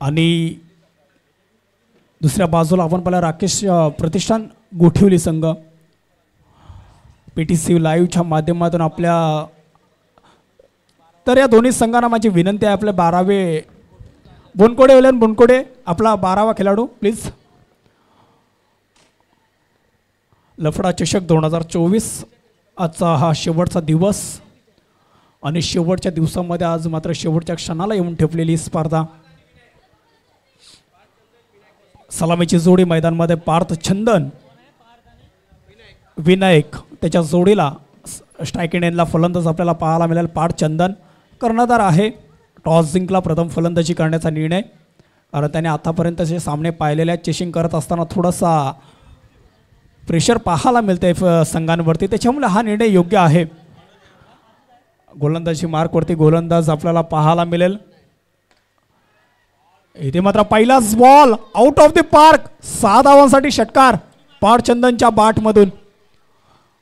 आणि दुसऱ्या बाजूला आपण पाहिलं राकेश प्रतिष्ठान गोठिवली संघ PTC लाईव्हच्या माध्यमातून आपल्या तर या दोन्ही संघांना माझी विनंती आहे आपले 12वे बोनकोडे ओलन बोनकोडे आपला 12वा खेळाडू प्लीज लफडा चषक 2024 आजचा हा शेवटचा दिवस आणि शेवटच्या दिवसामध्ये आज मात्र शेवटच्या क्षणाला येऊन ठेपलेली स्पर्धा सलामीची जोडी मैदानामध्ये पार्थ चंदन विनायक त्याच्या जोडीला स्ट्रायकिंग एंडला फलंदाज आपल्याला पाहायला मिळेल पार्थ चंदन कर्णधार आहे टॉस जिंकला प्रथम फलंदाजी करण्याचा निर्णय कारण त्याने आतापर्यंत जे सामने पाहिलेले चेसिंग करत असताना थोडासा प्रेशर पाहायला मिळते संघांवरती त्याच्यामुळे हा निर्णय योग्य आहे गोलंदाजी मार्कवरती गोलंदाज आपल्याला पाहायला मिळेल इथे मात्र पहिलाच ball out of the park 6 धावांसाठी षटकार पार्थ चंदनच्या बॅटमधून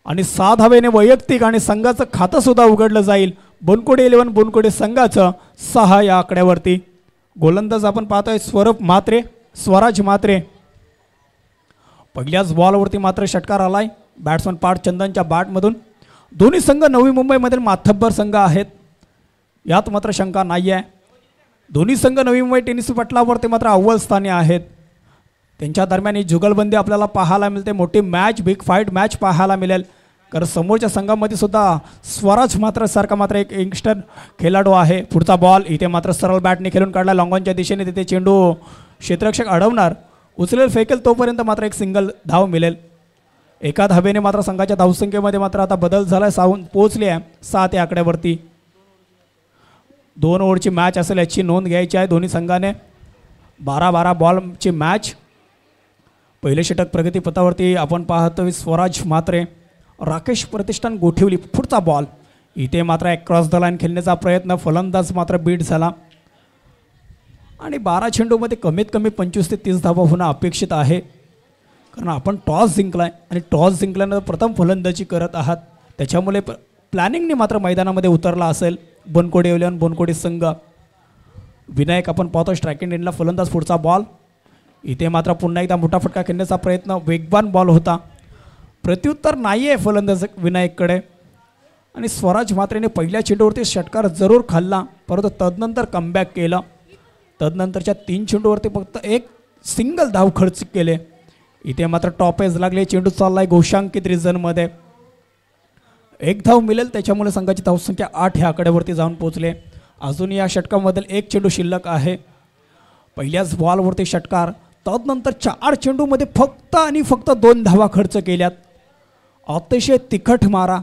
आणि 6 धावेने वैयक्तिक आणि संघाचं खातं सुद्धा उघडलं जाईल बोनकोडे 11 बोनकोडे संघाचं 6 या आकड्यावरती गोलंदाज आपण पाहतोय स्वराज मात्रे पहिल्याच बॉलवरती मात्र षटकार आलाय बॅट्समन पार्थ चंदनच्या बॅटमधून दोन्ही संघ नवी मुंबईमधील माथब्बर संघ आहेत यात मात्र शंका नाही आहे दोन्ही संघ नवी मुंबई टेनिस पटलावरती मात्र अव्वल स्थानी आहेत त्यांच्या दरम्यान ही जुगलबंदी आपल्याला पाहायला मिळते मोठी मॅच बिग फाईट मॅच पाहायला मिळेल कारण समोरच्या संघामध्ये सुद्धा स्वराज मात्र सारखा मात्र एक यंगस्टर खेळाडू आहे पुढचा बॉल इथे मात्र सरळ बॅटने खेळून काढला लॉंगॉनच्या दिशेने तिथे चेंडू क्षेत्ररक्षक अडवणार उचलेल फेकेल तोपर्यंत मात्र एक सिंगल धाव मिळेल एका धावेने मात्र संघाच्या धावसंख्येमध्ये मात्र आता बदल झाला सावून पोहोचली आहे 7 या आकड्यावरती 2 ओव्हरची मॅच असेल याची नोंद घ्यायची आहे दोन्ही संघाने 12 बॉलची मॅच पहिले षटक प्रगतीपथावरती आपण पाहतोय स्वराज मात्रे राकेश प्रतिष्ठान गोठिवली पुढचा बॉल इथे मात्र एक क्रॉस द लाईन खेळण्याचा प्रयत्न फलंदाज मात्र बीट झाला आणि 12 चेंडूमध्ये कमीत कमी 25 ते 30 धावा होणं अपेक्षित आहे कारण आपण टॉस जिंकलाय आणि टॉस जिंकल्यानंतर प्रथम फलंदाजी करत आहात त्याच्यामुळे प्लॅनिंगने मात्र मैदानामध्ये उतरला असेल बोनकोडे 11 बोनकोडे संघ विनायक आपण पाहतो स्ट्रायकिंग एंडला फलंदाज पुढचा बॉल इथे मात्र पुन्हा एकदा मोठा फटका खेळण्याचा प्रयत्न वेगवान बॉल होता प्रत्युत्तर नाही आहे फलंदाज विनायककडे आणि स्वराज मात्रेने पहिल्या चेंडूवरती षटकार जरूर खाल्ला परंतु तदनंतर कमबॅक केलं तदनंतरच्या 3 चेंडूवरती फक्त एक सिंगल धाव खर्च केले इथे मात्र टॉप एज लागले चेंडू चाललाय घोषांकित रिझनमध्ये एक धाव मिळेल त्याच्यामुळे संघाची धावसंख्या 8 ह्या आकड्यावरती जाऊन पोहोचले अजून या षटकामधील एक चेंडू शिल्लक आहे पहिल्याच बॉलवरती षटकार तदनंतर 4 चेंडूमध्ये फक्त आणि फक्त 2 धावा खर्च केल्यात अतिशय तिखट मारा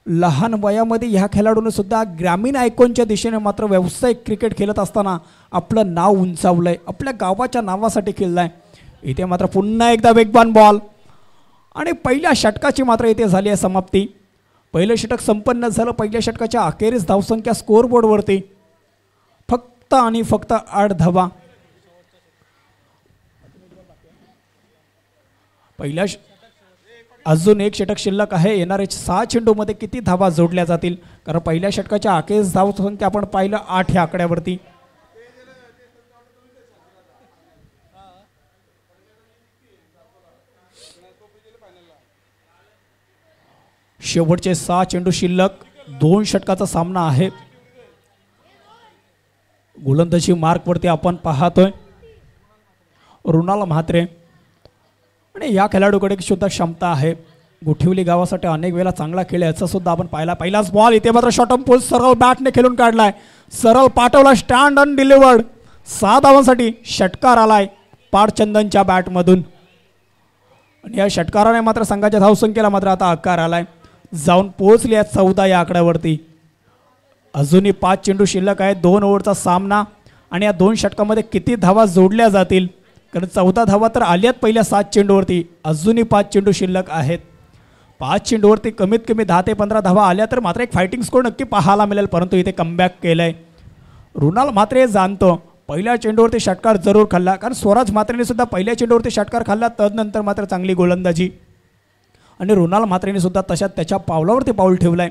लहान वयामध्ये ह्या खेळाडूने सुद्धा ग्रामीण आयकॉनच्या दिशेने मात्र व्यावसायिक क्रिकेट खेळत असताना आपलं नाव उंचावलंय आपल्या गावाच्या नावासाठी खेळलाय इथे मात्र पुन्हा एकदा वेगवान बॉल आणि पहिल्या षटकाची मात्र इथे झाली आहे समाप्ती पहिलं षटक संपन्न झालं पहिल्या षटकाच्या अखेरीस धावसंख्या स्कोअरबोर्डवरती फक्त आणि फक्त 8 धावा पहिल्या अजून एक षटक शिल्लक आहे येणारे 6 चेंडूमध्ये किती धावा जोडल्या जातील कारण पहिल्या षटकाच्या अखेरीस धावसंख्या आपण पाहिलं 8 ह्या आकड्यावरती शेवटचे 6 चेंडू शिल्लक 2 षटकाचा सामना आहे गोलंदाजी मार्कवरती आपण पाहतोय रुणाल म्हात्रे आणि या खेळाडूकडे सुद्धा क्षमता आहे गोठिवली गावासाठी अनेक वेळा चांगला खेळ याचा सुद्धा आपण पाहिला पहिलाच बॉल इथे मात्र शॉर्ट पोल सरळ बॅटने खेळून काढलाय सरळ पाठवला स्टँड अनडिलिव्हर्ड 6 धावांसाठी षटकार आलाय पार्थ चंदनच्या बॅटमधून आणि या षटकाराने मात्र संघाच्या धावसंख्येला मात्र आता आकार आलाय जाऊन पोहोचली आहे 14 या आकड्यावरती अजूनही 5 चेंडू शिल्लक आहेत 2 ओव्हरचा सामना आणि या 2 षटकामध्ये किती धावा जोडल्या जातील कारण 14 धावा तर आल्यात पहिल्या 7 चेंडूवरती अजूनही 5 चेंडू शिल्लक आहेत 5 चेंडूवरती कमीत कमी 10 ते 15 धावा आल्या तर मात्र एक फायटिंग स्कोर नक्की पाहायला मिळेल परंतु इथे कमबॅक केलंय रुणाल म्हात्रे जाणतो पहिल्या चेंडूवरती षटकार जरूर खाल्ला कारण स्वराज म्हात्रेने सुद्धा पहिल्या चेंडूवरती षटकार खाल्ला तदनंतर मात्र चांगली गोलंदाजी आणि रुणाल म्हात्रेने सुद्धा तशात त्याच्या पावलावरती पाऊल ठेवलाय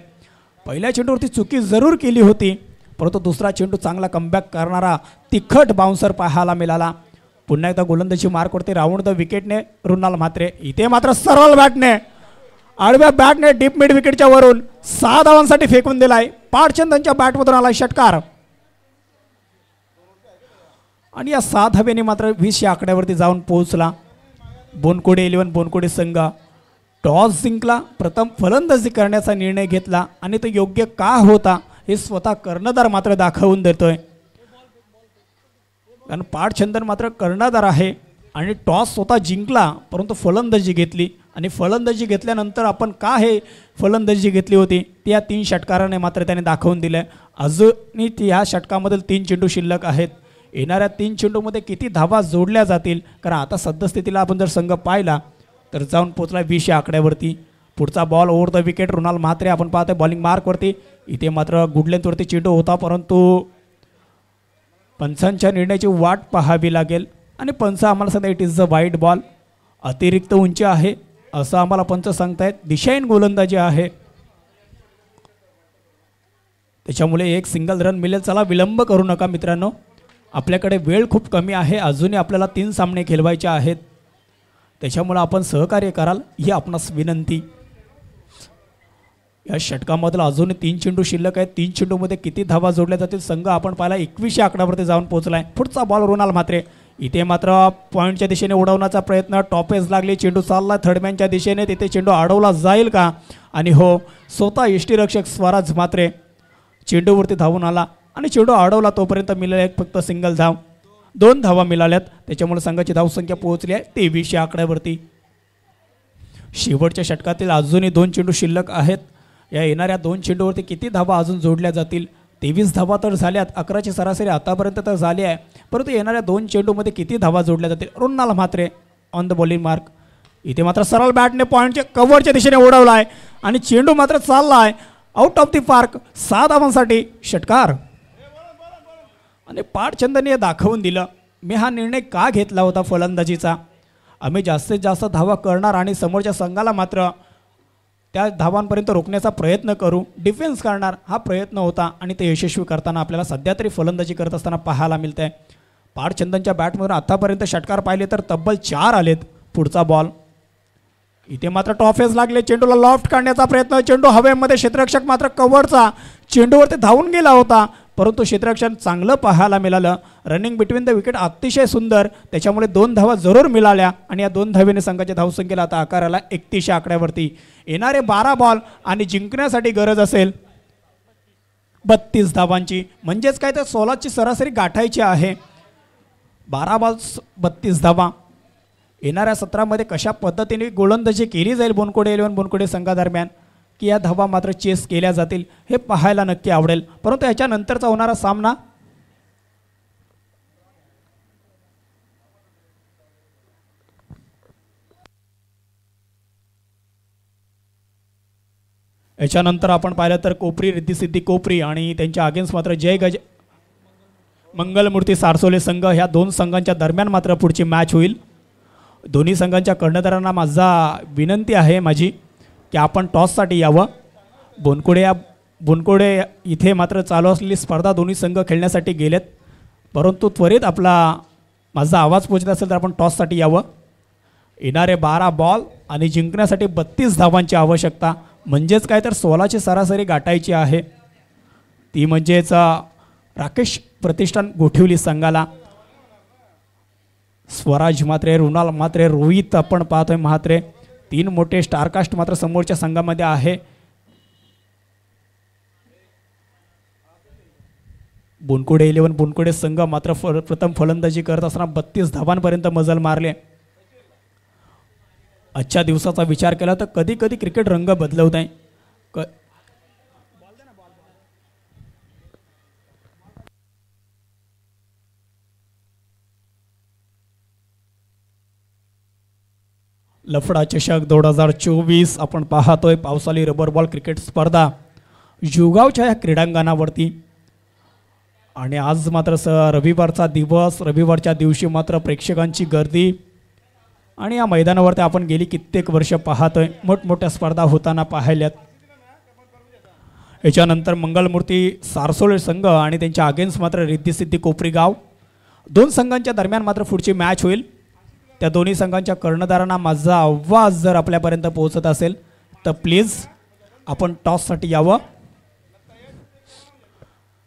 पहिल्या चेंडूवरती चुकी जरूर केली होती परंतु दुसरा चेंडू चांगला कमबॅक करणारा तिखट बाउन्सर पाहायला मिळाला. पुन्हा एकदा गोलंदाजी मार्क वरती राऊंड द विकेटने रुणाल म्हात्रे. इथे मात्र सरळ बॅटने आडव्या बॅटने डीप मिड विकेटच्या वरून 6 धावांसाठी फेकून दिलाय. पाडचंदनच्या बॅटमधून आला षटकार आणि या 6 धावेने मात्र 20 या आकड्यावरती जाऊन पोहोचला. बोनकोडे 11 बोनकोडे संघ टॉस जिंकला, प्रथम फलंदाजी करण्याचा निर्णय घेतला आणि तो योग्य का होता हे स्वतः कर्णधार मात्र दाखवून देतोय. कारण पाडचंदन मात्र कर्णधार आहे आणि टॉस स्वतः जिंकला परंतु फलंदाजी घेतली आणि फलंदाजी घेतल्यानंतर आपण का हे फलंदाजी घेतली होती ती या 3 षटकाराने मात्र त्याने दाखवून दिले. अजूनही ह्या षटकामधील 3 चेंडू शिल्लक आहेत. येणाऱ्या 3 चेंडूमध्ये किती धावा जोडल्या जातील, कारण आता सद्यस्थितीला आपण जर संघ पाहिला तर जाऊन पोचला 20 या आकड्यावरती. पुढचा ball over the wicket Runal Mhatre आपण पाहतोय बॉलिंग मार्कवरती. इथे मात्र गुड लेंथवरती चेंडू होता परंतु पंचांच्या निर्णयाची वाट पाहावी लागेल आणि पंच आम्हाला सांगता it is a wide ball, अतिरिक्त उंची आहे असं आम्हाला पंच सांगतायत. दिशाहीन गोलंदाजी आहे त्याच्यामुळे एक सिंगल रन मिळेल. चला विलंब करू नका मित्रांनो, आपल्याकडे वेळ खूप कमी आहे, अजूनही आपल्याला 3 सामने खेळवायचे आहेत त्याच्यामुळे आपण सहकार्य कराल ही आपणास विनंती. या षटकामधील अजूनही 3 चेंडू शिल्लक आहेत. 3 चेंडूमध्ये किती धावा जोडल्या जातील संघ आपण पाहिला 21 या आकड्यावरती जाऊन पोहोचलाय. पुढचा बॉल रुणाल म्हात्रे. इथे मात्र पॉईंटच्या दिशेने उडवण्याचा प्रयत्न, टॉपेज लागली, चेंडू चालला थर्डमॅनच्या दिशेने, तिथे चेंडू अडवला जाईल का आणि हो स्वतः यष्टीरक्षक स्वराज म्हात्रे चेंडूवरती धावून आला आणि चेंडू अडवला. तोपर्यंत मिळाले फक्त सिंगल धाव, 2 धावा मिळाल्यात त्याच्यामुळे संघाची धावसंख्या पोहोचली आहे 23 या आकड्यावरती. शेवटच्या षटकातील अजूनही 2 चेंडू शिल्लक आहेत. या येणाऱ्या 2 चेंडूवरती किती धावा अजून जोडल्या जातील. 23 धावा तर झाल्यात, 11ची सरासरी आतापर्यंत तर झाली आहे परंतु येणाऱ्या 2 चेंडूमध्ये किती धावा जोडल्या जातील. Runal Mhatre on the bowling mark. इथे मात्र सरळ बॅटने पॉईंटच्या कव्हरच्या दिशेने उडवला आहे आणि चेंडू मात्र चालला आहे आउट ऑफ द पार्क. 6 धावांसाठी षटकार आणि पाडचंदने हे दाखवून दिलं मी हा निर्णय का घेतला होता फलंदाजीचा. आम्ही जास्तीत जास्त धावा करणार आणि समोरच्या संघाला मात्र त्या धावांपर्यंत रोखण्याचा प्रयत्न करू, डिफेन्स करणार हा प्रयत्न होता आणि ते यशस्वी करताना आपल्याला सध्या तरी फलंदाजी करत असताना पाहायला मिळत आहे. पाडचंदनच्या बॅटमधून आतापर्यंत षटकार पाहिले तर तब्बल 4 आलेत. पुढचा बॉल. इथे मात्र टॉफेज लागले, चेंडूला लॉफ्ट काढण्याचा प्रयत्न, चेंडू हवेमध्ये, क्षेत्ररक्षक मात्र कव्हरचा चेंडूवरती धावून गेला होता परंतु क्षेत्ररक्षण चांगलं पाहायला मिळालं. रनिंग बिटवीन द विकेट अतिशय सुंदर, त्याच्यामुळे 2 धावा जरूर मिळाल्या आणि या 2 धावेने संघाच्या धावसंख्येला आता आकार आला 31 या आकड्यावरती. येणारे 12 बॉल आणि जिंकण्यासाठी गरज असेल 32 धावांची, म्हणजेच काय तर 16ची सरासरी गाठायची आहे. 12 बॉल 32 धावा. येणाऱ्या 17मध्ये कशा पद्धतीने गोलंदाजी केली जाईल बोनकोडे 11 बोनकोडे संघादरम्यान की या धावा मात्र चेस केल्या जातील हे पाहायला नक्की आवडेल. परंतु याच्यानंतरचा होणारा सामना याच्यानंतर आपण पाहिलं तर कोपरी रिद्धिसिद्धी कोपरी आणि त्यांच्या अगेन्स्ट मात्र जय गज मंगलमूर्ती सारसोले संघ, ह्या 2 संघांच्या दरम्यान मात्र पुढची मॅच होईल. दोन्ही संघांच्या कर्णधारांना माझा विनंती आहे माझी की आपण टॉससाठी यावं. बोनकोडे इथे मात्र चालू असलेली स्पर्धा दोन्ही संघ खेळण्यासाठी गेलेत परंतु त्वरित माझा आवाज पोहोचत असेल तर आपण टॉससाठी यावं. येणारे 12 बॉल आणि जिंकण्यासाठी 32 धावांची आवश्यकता, म्हणजेच काय तर 16ची सरासरी गाठायची आहे. ती म्हणजेच राकेश प्रतिष्ठान गोठिवली संघाला. स्वराज म्हात्रे, रुणाल म्हात्रे, रोहित आपण पाहतोय म्हात्रे, 3 मोठे स्टारकास्ट मात्र समोरच्या संघामध्ये आहे. बोनकोडे 11 बोनकोडे संघ मात्र प्रथम फलंदाजी करत असताना 32 धावांपर्यंत मजल मारले. आजच्या दिवसाचा विचार केला तर कधी कधी क्रिकेट रंग बदलवत आहे. लफडा चषक 2024 आपण पाहतोय. पावसाळी रबर बॉल क्रिकेट स्पर्धा जुगावच्या या क्रीडांगणावरती आणि आज मात्र रविवारचा दिवस, रविवारच्या दिवशी मात्र प्रेक्षकांची गर्दी आणि या मैदानावरती आपण गेली कित्येक वर्ष पाहतोय मोठमोठ्या स्पर्धा होताना पाहिल्यात. याच्यानंतर मंगलमूर्ती सारसोळे संघ आणि त्यांच्या अगेन्स्ट मात्र रिद्धिसिद्धी कोपरी गाव. दोन संघांच्या दरम्यान मात्र पुढची मॅच होईल. त्या दोन्ही संघांच्या कर्णधारांना माझा आवाज जर आपल्यापर्यंत पोहोचत असेल तर प्लीज आपण टॉससाठी यावं.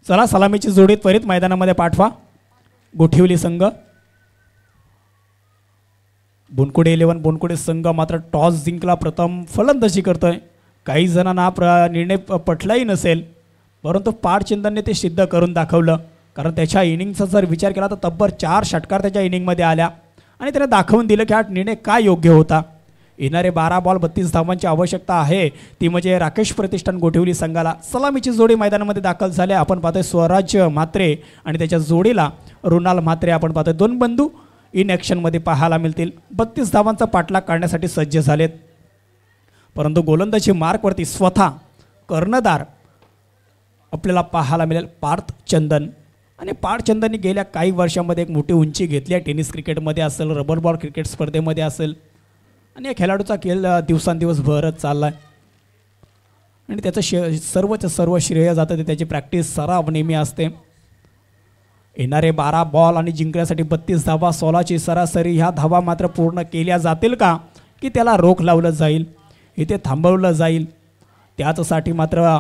चला सलामीची जोडी त्वरित मैदानामध्ये पाठवा. गोठिवली संघ, बोनकुडे 11 बोनकुडे संघ मात्र टॉस जिंकला, प्रथम फलंदाजी करतोय. काही जणांना निर्णय पटलाही नसेल, परंतु पाडचंदनने ते सिद्ध करून दाखवलं. कारण त्याच्या इनिंगचा जर विचार केला तर तब्बल 4 षटकार त्याच्या इनिंगमध्ये आल्या आणि त्याने दाखवून दिलं की हा निर्णय काय योग्य होता. येणारे 12 बॉल 32 धावांची आवश्यकता आहे, ती म्हणजे राकेश प्रतिष्ठान गोठिवली संघाला. सलामीची जोडी मैदानामध्ये दाखल झाले. आपण पाहतोय स्वराज्य म्हात्रे आणि त्याच्या जोडीला रुणाल म्हात्रे आपण पाहतोय. दोन बंधू इन ॲक्शनमध्ये पाहायला मिळतील. 32 धावांचा पाठलाग काढण्यासाठी सज्ज झालेत. परंतु गोलंदाजी मार्कवरती स्वतः कर्णधार आपल्याला पाहायला मिळेल पार्थ चंदन. आणि पार्थ चंदनने गेल्या काही वर्षांमध्ये एक मोठी उंची घेतली आहे. टेनिस क्रिकेटमध्ये असेल, रबर बॉल क्रिकेट स्पर्धेमध्ये असेल, आणि या खेळाडूचा खेळ दिवसांदिवस भरत चालला आहे. आणि त्याचं सर्व श्रेय जातं ते त्याची प्रॅक्टिस सराव नेहमी असते. येणारे 12 बॉल आणि जिंकण्यासाठी 32 धावा, 16ची सरासरी. ह्या धावा मात्र पूर्ण केल्या जातील का, की त्याला रोख लावलं जाईल, इथे थांबवलं जाईल. त्याचसाठी मात्र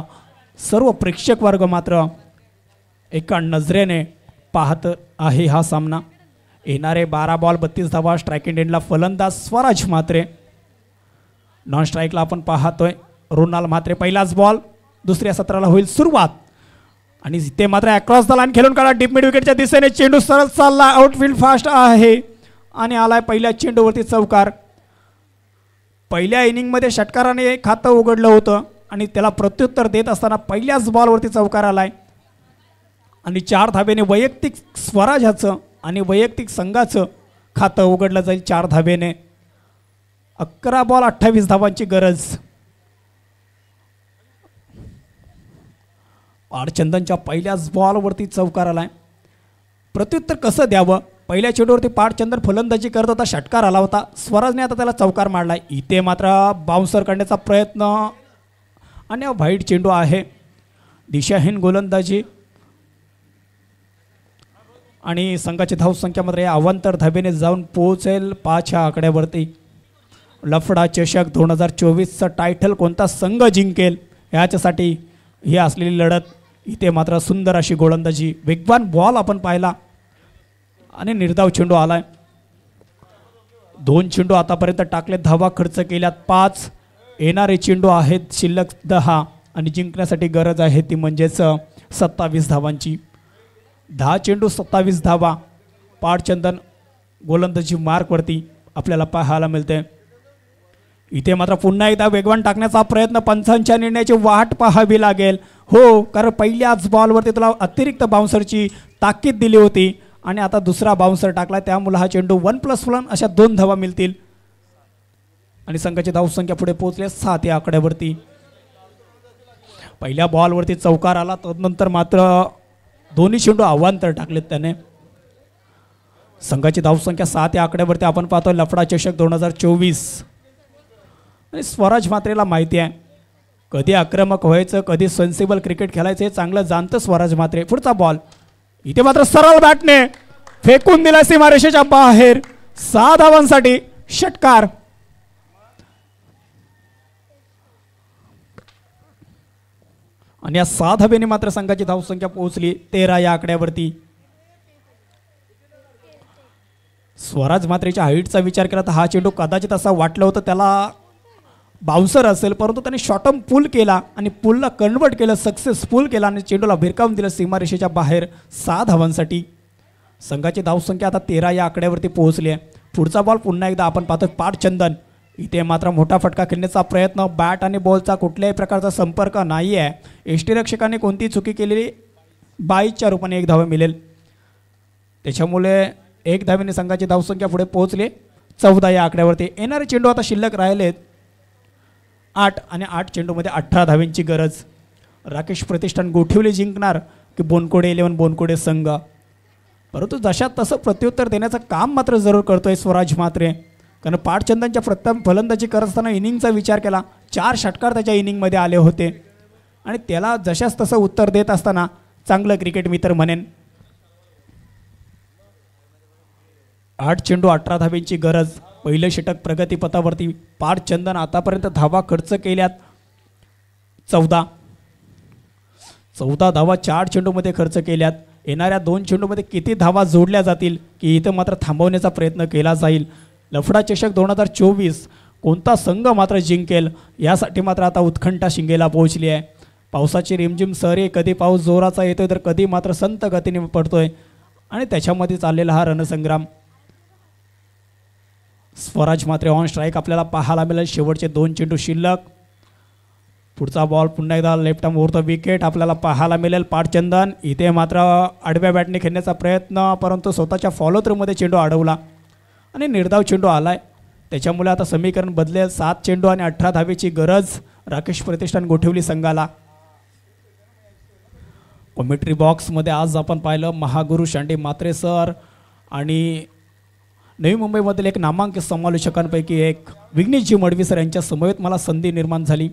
सर्व प्रेक्षक वर्ग मात्र एका नजरेने पाहत आहे हा सामना. येणारे 12 बॉल 32 धावा. स्ट्रायकिंग एंडला फलंदाज स्वराज म्हात्रे. नॉन स्ट्राईकला आपण पाहतोय रुणाल म्हात्रे. पहिलाच बॉल, दुसऱ्या सत्राला होईल सुरुवात. आणि इथे मात्र अक्रॉस द लाईन खेळून काढा डीप मिड विकेटच्या दिशेने. चेंडू सरळ चालला, आउटफील्ड फास्ट आहे आणि आलाय पहिल्या चेंडूवरती चौकार. पहिल्या इनिंगमध्ये षटकाराने खातं उघडलं होतं आणि त्याला प्रत्युत्तर देत असताना पहिल्याच बॉलवरती चौकार आलाय. आणि 4 धाब्याने वैयक्तिक स्वराजाचं आणि वैयक्तिक संघाचं खातं उघडलं जाईल 4 धाब्याने. 11 बॉल 28 धावांची गरज. पाडचंदनच्या पहिल्याच बॉलवरती चौकार आलाय. प्रत्युत्तर कसं द्यावं. पहिल्या चेंडूवरती पाडचंदन फलंदाजी करत होता, षटकार आला होता. स्वराजने आता त्याला चौकार मारलाय. इथे मात्र बाउन्सर करण्याचा प्रयत्न आणि व्हाईट चेंडू आहे. दिशाहीन गोलंदाजी आणि संघाची धावसंख्या मात्र या अवांतर धाब्याने जाऊन पोहोचेल 5 ह्या आकड्यावरती. लफडा चषक 2024चं टायटल कोणता संघ जिंकेल ह्याच्यासाठी ही असलेली लढत. इथे मात्र सुंदर अशी गोलंदाजी, वेगवान बॉल आपण पाहिला आणि निर्धाव चेंडू आलाय. 2 चेंडू आतापर्यंत टाकले, धावा खर्च केल्यात 5. येणारे चेंडू आहेत शिल्लक 10 आणि जिंकण्यासाठी गरज आहे ती म्हणजेच 27 धावांची. 10 चेंडू 27 धावा. पाडचंदन गोलंदाजी मार्कवरती आपल्याला पाहायला मिळते. इथे मात्र पुन्हा एकदा वेगवान टाकण्याचा प्रयत्न. पंचांच्या निर्णयाची वाट पाहावी लागेल. हो, कारण पहिल्याच बॉलवरती तुला अतिरिक्त बाउन्सरची ताकीद दिली होती आणि आता दुसरा बाउन्सर टाकला, त्यामुळे हा चेंडू 1+1 अशा 2 धावा मिळतील. आणि संघाची धावसंख्या पुढे पोहोचले 7 या आकड्यावरती. पहिल्या बॉलवरती चौकार आला, तदनंतर मात्र दोन्ही चेंडू अवांतर टाकलेत त्याने. संघाची धावसंख्या 7 या आकड्यावरती आपण पाहतोय. लफडा चषक 2024. आणि स्वराज म्हात्रेला माहिती आहे कधी आक्रमक व्हायचं, कधी सेन्सिबल क्रिकेट खेळायचं हे चांगलं जाणतं स्वराज म्हात्रे. पुढचा बॉल इथे मात्र सरळ बॅटने फेकून दिला सीमारेषेच्या बाहेर. 6 धावांसाठी षटकार. आणि या 6 धाब्याने मात्र संघाची धावसंख्या पोहोचली 13 या आकड्यावरती. स्वराज म्हात्रेच्या हाईटचा विचार केला तर हा चेंडू कदाचित असा वाटलं होतं त्याला बाउन्सर असेल, परंतु त्याने शॉर्टम पुल केला आणि पुलला कन्वर्ट केलं, सक्सेसफुल केला आणि चेंडूला भिरकावून दिलं सीमारेषेच्या बाहेर. 6 धावांसाठी संघाची धावसंख्या आता 13 या आकड्यावरती पोहोचली आहे. पुढचा बॉल पुन्हा एकदा आपण पाहतो पाडचंदन. इथे मात्र मोठा फटका खेळण्याचा प्रयत्न. बॅट आणि बॉलचा कुठल्याही प्रकारचा संपर्क नाही आहे. यष्टीरक्षकाने कोणती चुकी केलेली 22च्या रूपाने 1 धावा मिळेल. त्याच्यामुळे 1 धावेने संघाची धावसंख्या पुढे पोहोचली 14 या आकड्यावरती. येणारे चेंडू आता शिल्लक राहिलेत 8 आणि 8 चेंडूमध्ये 18 धाव्यांची गरज. राकेश प्रतिष्ठान गोठिवली जिंकणार की बोनकुडे 11 बोनकुडे संघ. परंतु जशात तसं प्रत्युत्तर देण्याचं काम मात्र जरूर करतोय स्वराज म्हात्रे. कारण पाडचंदनच्या प्रथम फलंदाजी करत असताना इनिंगचा विचार केला, 4 षटकार त्याच्या इनिंगमध्ये आले होते आणि त्याला जशास तसं उत्तर देत असताना चांगलं क्रिकेट मी तर म्हणेन. 8 चेंडू 18 धावेंची गरज. पहिलं षटक प्रगतीपथावरती. पार्थ चंदन आतापर्यंत धावा खर्च केल्यात 14 धावा 4 चेंडूमध्ये खर्च केल्यात. येणाऱ्या 2 चेंडूमध्ये किती धावा जोडल्या जातील की इथं मात्र थांबवण्याचा प्रयत्न केला जाईल. लफडा चषक 2024 कोणता संघ मात्र जिंकेल यासाठी मात्र आता उत्कंठा शिंगेला पोहोचली आहे. पावसाची रिमझिम सरी, कधी पाऊस जोराचा येतोय तर कधी मात्र संत गतीने पडतोय आणि त्याच्यामध्ये चाललेला हा रणसंग्राम. स्वराज मात्र ऑन स्ट्राईक आपल्याला पाहायला मिळेल. शेवटचे 2 चेंडू शिल्लक. पुढचा बॉल पुन्हा एकदा left arm over the wicket आपल्याला पाहायला मिळेल. पार्थ चंदन इथे मात्र आडव्या बॅटने खेळण्याचा प्रयत्न, परंतु स्वतःच्या फॉलो थ्रूमध्ये चेंडू अडवला आणि निर्धाव चेंडू आलाय. त्याच्यामुळे आता समीकरण बदलेल. 7 चेंडू आणि 18 धावेची गरज राकेश प्रतिष्ठान गोठवली संघाला. कॉमेंट्री बॉक्समध्ये आज आपण पाहिलं महागुरु शांडे मात्रे सर आणि नवी मुंबईमधील एक नामांकित समालोचकांपैकी एक विघ्नेशजी मडवी सर यांच्या समवेत मला संधी निर्माण झाली.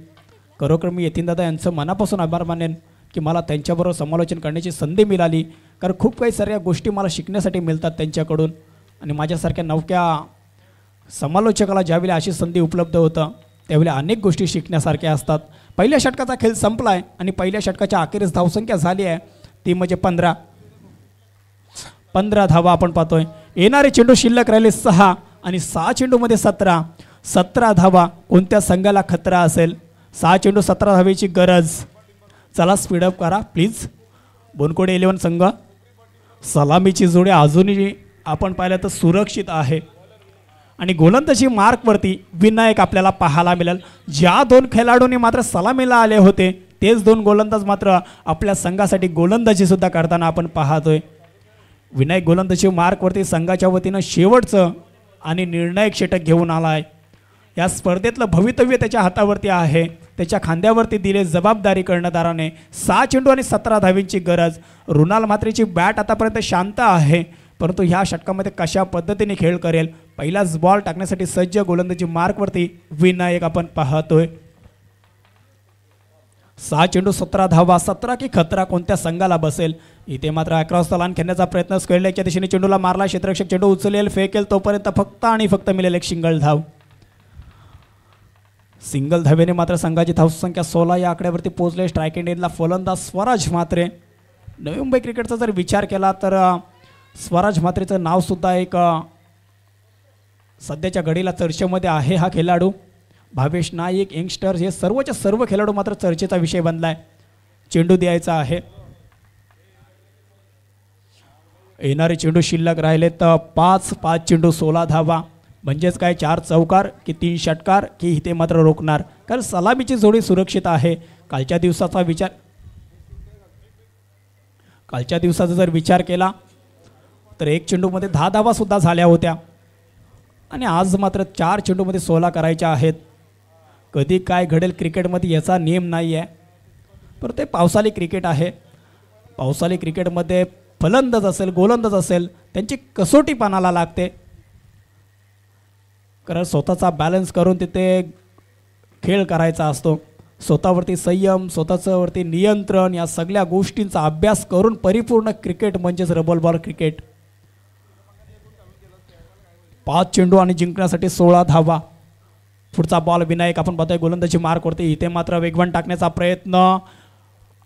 खरोखर मी यतीनदादा यांचं मनापासून आभार मानेन की मला त्यांच्याबरोबर समालोचन करण्याची संधी मिळाली. कारण खूप काही साऱ्या गोष्टी मला शिकण्यासाठी मिळतात त्यांच्याकडून आणि माझ्यासारख्या नवक्या समालोचकाला ज्यावेळी अशी संधी उपलब्ध होतं त्यावेळी अनेक गोष्टी शिकण्यासारख्या असतात. पहिल्या षटकाचा खेळ संपला आहे आणि पहिल्या षटकाच्या अखेरीस धावसंख्या झाली आहे ती म्हणजे 15 धावा आपण पाहतोय. येणारे चेंडू शिल्लक राहिले 6 आणि 6 चेंडूमध्ये 17 धावा. कोणत्या संघाला खतरा असेल? 6 चेंडू 17 धावेची गरज. चला स्पीडअप करा प्लीज. बोनकोडे 11 संघ सलामीची जोडी अजूनही आपण पाहिलं तर सुरक्षित आहे आणि गोलंदाजी मार्कवरती विनायक आपल्याला पाहायला मिळेल. ज्या 2 खेळाडूंनी मात्र सलामीला आले होते तेच 2 गोलंदाज मात्र आपल्या संघासाठी गोलंदाजी सुद्धा करताना आपण पाहतोय. विनायक गोलंदाजी मार्कवरती संघाच्या वतीनं शेवटचं आणि निर्णायक षटक घेऊन आला आहे. या स्पर्धेतलं भवितव्य त्याच्या हातावरती आहे. त्याच्या खांद्यावरती दिले जबाबदारी कर्णधाराने. 6 चेंडू आणि 17 धावेंची गरज. रुणाल म्हात्रेची बॅट आतापर्यंत शांत आहे परंतु ह्या षटकामध्ये कशा पद्धतीने खेळ करेल. पहिलाच बॉल टाकण्यासाठी सज्ज गोलंदाजी मार्कवरती विनायक आपण पाहतोय. 6 चेंडू 17 धावा. 17 की खतरा कोणत्या संघाला बसेल? इथे मात्र अक्रॉस द लाईन खेळण्याचा प्रयत्न. स्क्वेअरलेगच्या दिशेने चेंडूला मारला. क्षेत्ररक्षक चेंडू उचलेल, फेकेल तोपर्यंत फक्त आणि फक्त मिळेल एक सिंगल धाव. सिंगल धावेने मात्र संघाची धावसंख्या 16 या आकड्यावरती पोहोचले. स्ट्राईक एंडला फलंदाज स्वराज म्हात्रे. नवी मुंबई क्रिकेटचा जर विचार केला तर स्वराज म्हात्रेचं नावसुद्धा एक सध्याच्या घडीला चर्चेमध्ये आहे. हा खेळाडू भावेश नाईक, यंगस्टर्स हे सर्वच्या सर्व खेळाडू मात्र चर्चेचा विषय बनलाय. चेंडू द्यायचा आहे. येणारे चेंडू शिल्लक राहिले तर 5 चेंडू 16 धावा. म्हणजेच काय 4 चौकार की 3 षटकार की इथे मात्र रोखणार. कारण सलामीची जोडी सुरक्षित आहे. कालच्या दिवसाचा जर विचार केला तर 1 चेंडूमध्ये 10 धावा सुद्धा झाल्या होत्या आणि आज मात्र 4 चेंडूमध्ये 16 करायच्या आहेत. कधी काय घडेल क्रिकेटमध्ये याचा नियम नाही आहे. पण ते पावसाळी क्रिकेट आहे. पावसाळी क्रिकेटमध्ये फलंदाज असेल गोलंदाज असेल त्यांची कसोटी पानाला लागते. कारण स्वतःचा बॅलन्स करून तिथे खेळ करायचा असतो. स्वतःवरती संयम, स्वतःवरती नियंत्रण या सगळ्या गोष्टींचा अभ्यास करून परिपूर्ण क्रिकेट म्हणजेच रबल बॉल क्रिकेट. 5 चेंडू आणि जिंकण्यासाठी 16 धावा. पुढचा बॉल विनायक आपण पाहतोय गोलंदाजी मार्कवरती. इथे मात्र वेगवान टाकण्याचा प्रयत्न,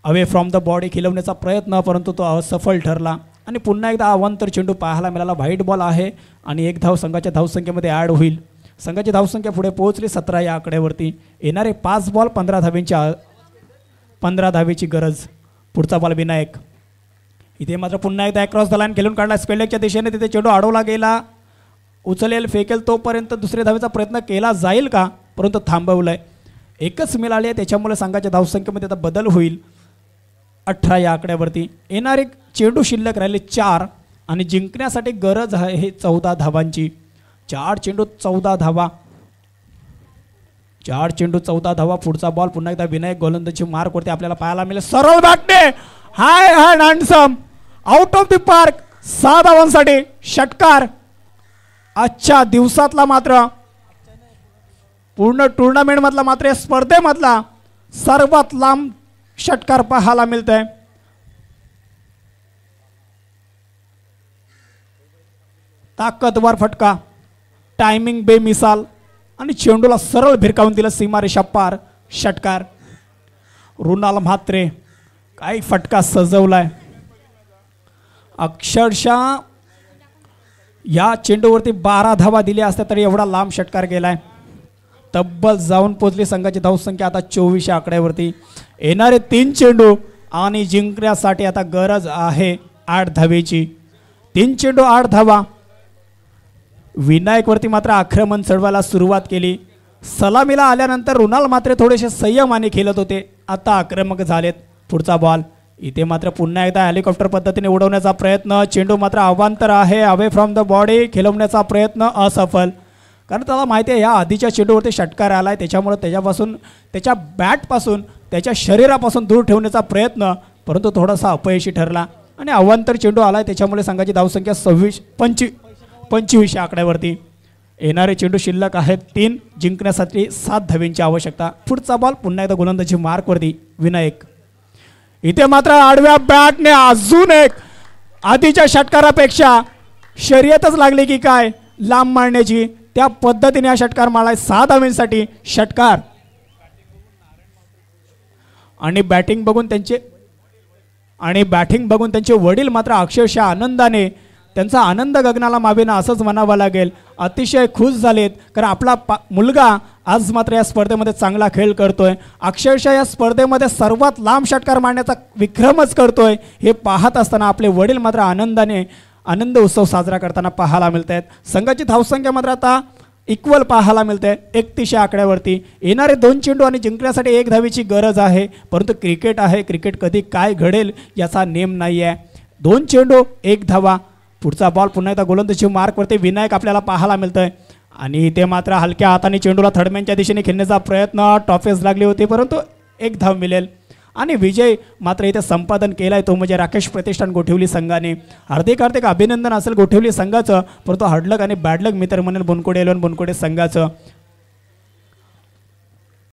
अवे फ्रॉम द बॉडी खिलवण्याचा प्रयत्न परंतु तो असफल ठरला आणि पुन्हा एकदा अवांतर चेंडू पाहायला मिळाला. व्हाईट बॉल आहे आणि 1 धाव संघाच्या धावसंख्येमध्ये ॲड होईल. संघाची धावसंख्या पुढे पोहोचली 17 या आकड्यावरती. येणारे 5 बॉल 15 धावेची गरज. पुढचा बॉल विनायक. इथे मात्र पुन्हा एकदा क्रॉस द लाईन खेळून काढला. स्क्वेअरलेगच्या दिशेने तिथे चेंडू अडवला गेला. उचलेल फेकेल तोपर्यंत दुसऱ्या धावेचा प्रयत्न केला जाईल का परंतु थांबवलंय. 1च मिळाली आहे त्याच्यामुळे संघाच्या धावसंख्येमध्ये आता बदल होईल 18 या आकड्यावरती. येणारे चेंडू शिल्लक राहिले 4 आणि जिंकण्यासाठी गरज आहे 14 धावांची. 4 चेंडू 14 धावा. 4 चेंडू 14 धावा. पुढचा बॉल पुन्हा एकदा विनायक गोलंदाजी मार्कवरती आपल्याला पाहायला मिळेल. सरळ बॅटने high hand handsome out of the park. 6 धावांसाठी षटकार. आजच्या दिवसातला मात्र पूर्ण टुर्नामेंट मधला मात्र स्पर्धेमधला सर्वात लांब षटकार पाहायला मिळत आहे. ताकदवार फटका, टायमिंग बेमिसाल आणि चेंडूला सरळ भिरकावून दिलं सीमारेषा पार. षटकार. रुणाल म्हात्रे काही फटका सजवलाय. अक्षरशः या चेंडूवरती 12 धावा दिल्या असत्या तरी एवढा लांब षटकार गेलाय. तब्बल जाऊन पोचली संघाची धावसंख्या आता 24 आकड्यावरती. येणारे 3 चेंडू आणि जिंकण्यासाठी आता गरज आहे 8 धावेची. 3 चेंडू 8 धावा. विनायकवरती मात्र आक्रमण चढवायला सुरुवात केली. सलामीला आल्यानंतर रुणाल मात्र थोडेसे संयमाने खेळत होते, आता आक्रमक झालेत. पुढचा बॉल इथे मात्र पुन्हा एकदा हेलिकॉप्टर पद्धतीने उडवण्याचा प्रयत्न. चेंडू मात्र अवांतर आहे, अवे फ्रॉम द बॉडी. खेळवण्याचा प्रयत्न असफल, कारण त्याला माहिती आहे या आधीच्या चेंडूवरती षटकार आला आहे, त्याच्यामुळे त्याच्यापासून त्याच्या बॅटपासून त्याच्या शरीरापासून दूर ठेवण्याचा प्रयत्न, परंतु थोडासा अपयशी ठरला आणि अवांतर चेंडू आला आहे. त्याच्यामुळे संघाची धावसंख्या 25 आकड्यावरती. येणारे चेंडू शिल्लक आहेत 3. जिंकण्यासाठी 7 धावेंची आवश्यकता. पुढचा बॉल पुन्हा एकदा गोलंदाजी मार्कवरती विनायक. इथे मात्र आडव्या बॅटने अजून एक आधीच्या षटकारापेक्षा शर्यतच लागली की काय लांब मारण्याची, त्या पद्धतीने हा षटकार मारलाय 6 धावेंसाठी. षटकार आणि बॅटिंग बघून त्यांचे वडील मात्र अक्षरशः आनंदाने, त्यांचा आनंद गगनाला मावेना असंच म्हणावं लागेल, अतिशय खुश झालेत. कारण आपला मुलगा आज मात्र या स्पर्धेमध्ये चांगला खेळ करतोय. अक्षरशः या स्पर्धेमध्ये सर्वात लांब षटकार मारण्याचा विक्रमच करतोय. हे पाहत असताना आपले वडील मात्र आनंदाने आनंद उत्सव साजरा करताना पाहायला मिळत आहेत. संघाची धावसंख्या मात्र आता इक्वल पाहायला मिळते 31 आकड्यावरती. येणारे 2 चेंडू आणि जिंकण्यासाठी 1 धावेची गरज आहे, परंतु क्रिकेट आहे, क्रिकेट कधी काय घडेल याचा नेम नाही आहे. 2 चेंडू 1 धावा. पुढचा बॉल पुन्हा एकदा गोलंदाजी मार्कवरती विनायक आपल्याला पाहायला मिळतोय आणि इथे मात्र हलक्या हाताने चेंडूला थर्डमॅनच्या दिशेने खेळण्याचा प्रयत्न. टॉफेस लागली होती परंतु 1 धाव मिळेल आणि विजय मात्र इथे संपादन केलाय तो म्हणजे राकेश प्रतिष्ठान गोठिवली संघाने. हार्दिक अभिनंदन असेल गोठिवली संघाचं, परंतु हार्डलक आणि बॅडलक मित्र म्हणून बनकोडे संघाचं.